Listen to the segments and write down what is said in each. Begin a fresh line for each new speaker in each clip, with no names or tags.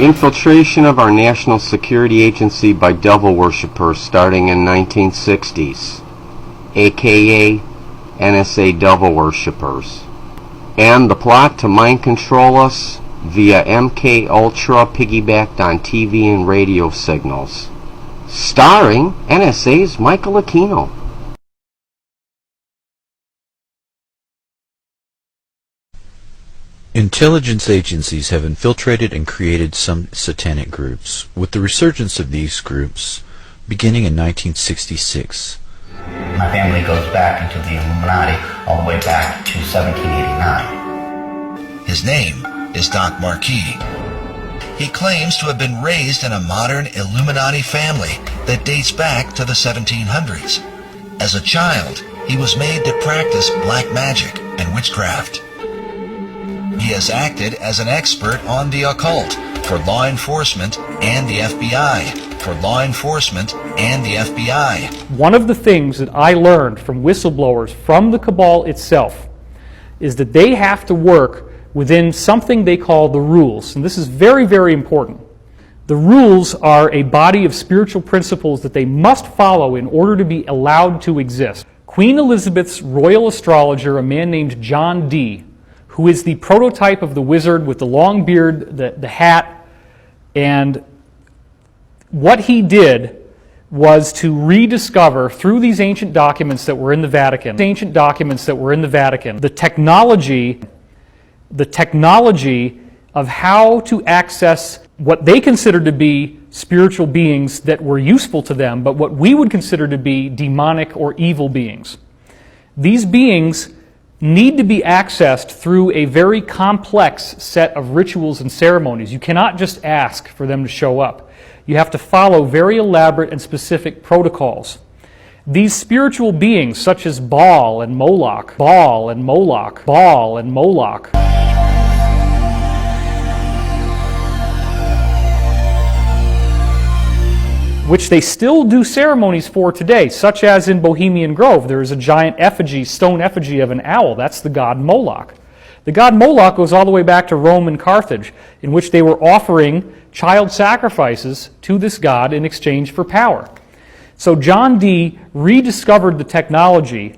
Infiltration of our national security agency by devil worshippers starting in 1960s, aka NSA devil worshippers, and the plot to mind control us via MK Ultra piggybacked on TV and radio signals, starring NSA's Michael Aquino.
Intelligence agencies have infiltrated and created some satanic groups, with the resurgence of these groups beginning in 1966.
My family goes back into the Illuminati all the way back to 1789.
His name is Doc Marquis. He claims to have been raised in a modern Illuminati family that dates back to the 1700s. As a child, he was made to practice black magic and witchcraft. He has acted as an expert on the occult for law enforcement and the FBI.
One of the things that I learned from whistleblowers from the cabal itself is that they have to work within something they call the rules. And this is very, very important. The rules are a body of spiritual principles that they must follow in order to be allowed to exist. Queen Elizabeth's royal astrologer, a man named John Dee, who is the prototype of the wizard with the long beard, the hat, and what he did was to rediscover through these ancient documents that were in the Vatican, the technology of how to access what they considered to be spiritual beings that were useful to them, but what we would consider to be demonic or evil beings. These beings need to be accessed through a very complex set of rituals and ceremonies. You cannot just ask for them to show up. You have to follow very elaborate and specific protocols. These spiritual beings, such as Baal and Moloch, which they still do ceremonies for today, such as in Bohemian Grove. There is a giant effigy, stone effigy of an owl. That's the god Moloch. The god Moloch goes all the way back to Rome and Carthage, in which they were offering child sacrifices to this god in exchange for power. So John Dee rediscovered the technology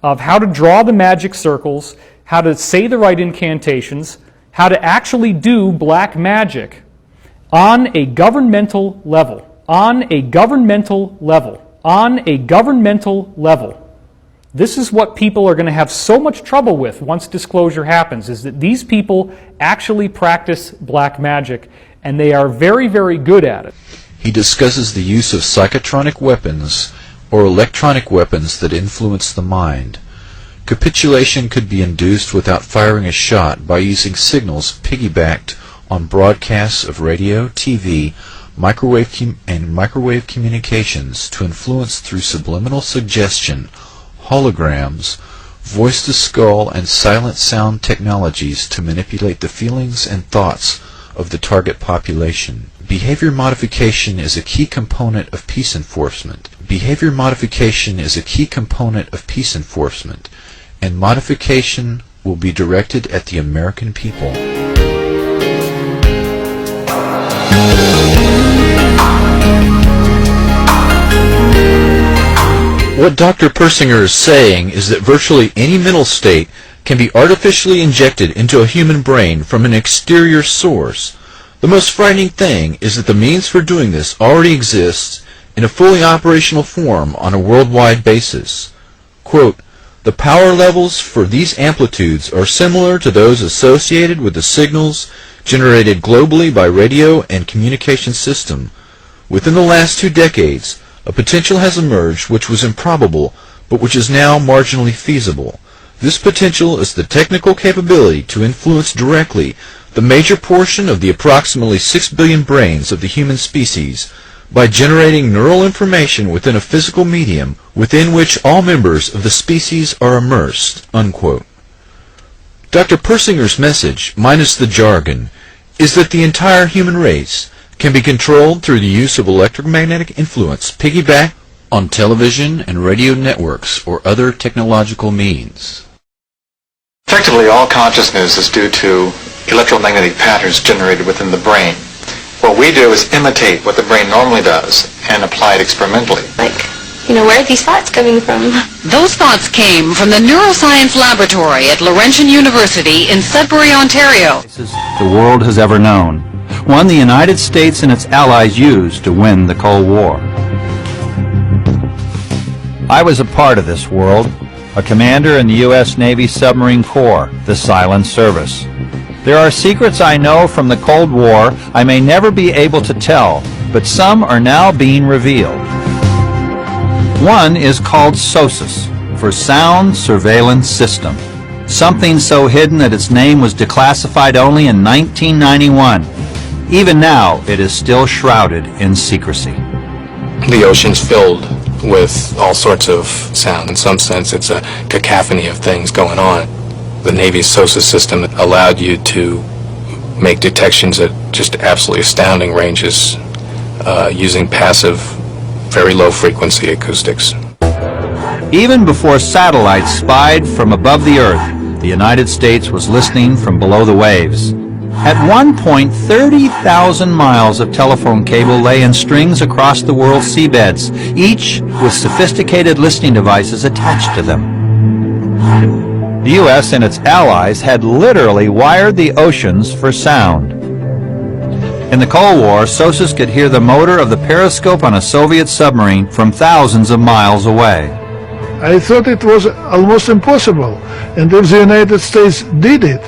of how to draw the magic circles, how to say the right incantations, how to actually do black magic on a governmental level. This is what people are going to have so much trouble with once disclosure happens, is that these people actually practice black magic, and they are very, very good at it.
He discusses the use of psychotronic weapons or electronic weapons that influence the mind. Capitulation could be induced without firing a shot by using signals piggybacked on broadcasts of radio, TV, microwave communications to influence through subliminal suggestion, holograms, voice-to-skull, and silent sound technologies to manipulate the feelings and thoughts of the target population. Behavior modification is a key component of peace enforcement. And modification will be directed at the American people. What Dr. Persinger is saying is that virtually any mental state can be artificially injected into a human brain from an exterior source. The most frightening thing is that the means for doing this already exists in a fully operational form on a worldwide basis. Quote, "The power levels for these amplitudes are similar to those associated with the signals generated globally by radio and communication system. Within the last 2 decades, a potential has emerged which was improbable, but which is now marginally feasible. This potential is the technical capability to influence directly the major portion of the approximately 6 billion brains of the human species by generating neural information within a physical medium within which all members of the species are immersed." Unquote. Dr. Persinger's message, minus the jargon, is that the entire human race can be controlled through the use of electromagnetic influence piggybacked on television and radio networks or other technological means.
Effectively, all consciousness is due to electromagnetic patterns generated within the brain. What we do is imitate what the brain normally does and apply it experimentally.
Where are these thoughts coming from?
Those thoughts came from the Neuroscience Laboratory at Laurentian University in Sudbury, Ontario.
The world has ever known, one the United States and its allies used to win the Cold War. I was a part of this world, a commander in the U.S. Navy Submarine Corps, the Silent Service. There are secrets I know from the Cold War I may never be able to tell, but some are now being revealed. One is called SOSUS, for Sound Surveillance System, something so hidden that its name was declassified only in 1991. Even now, it is still shrouded in secrecy.
The ocean's filled with all sorts of sound. In some sense, it's a cacophony of things going on. The Navy's SOSUS system allowed you to make detections at just absolutely astounding ranges using passive, very low frequency acoustics.
Even before satellites spied from above the Earth, the United States was listening from below the waves. At one point, 30,000 miles of telephone cable lay in strings across the world's seabeds, each with sophisticated listening devices attached to them. The U.S. and its allies had literally wired the oceans for sound. In the Cold War, SOSUS could hear the motor of the periscope on a Soviet submarine from thousands of miles away.
I thought it was almost impossible, and if the United States did it,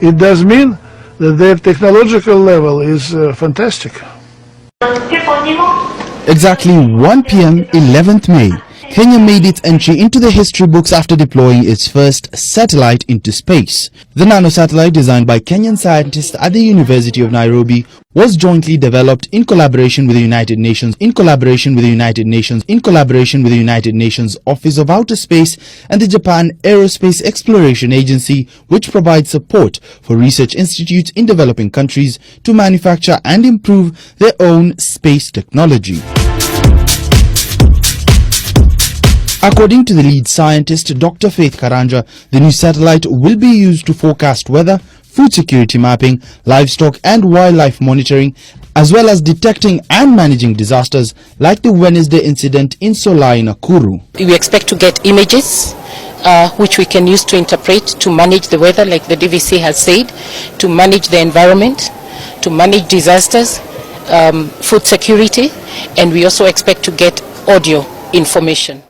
it does mean that their technological level is fantastic.
Exactly 1 p.m. 11th May, Kenya made its entry into the history books after deploying its first satellite into space. The nanosatellite, designed by Kenyan scientists at the University of Nairobi, was jointly developed in collaboration with the United Nations, Office of Outer Space and the Japan Aerospace Exploration Agency, which provides support for research institutes in developing countries to manufacture and improve their own space technology. According to the lead scientist, Dr. Faith Karanja, the new satellite will be used to forecast weather, food security mapping, livestock and wildlife monitoring, as well as detecting and managing disasters like the Wednesday incident in Solai, Nakuru.
We expect to get images which we can use to interpret, to manage the weather, like the DVC has said, to manage the environment, to manage disasters, food security, and we also expect to get audio information.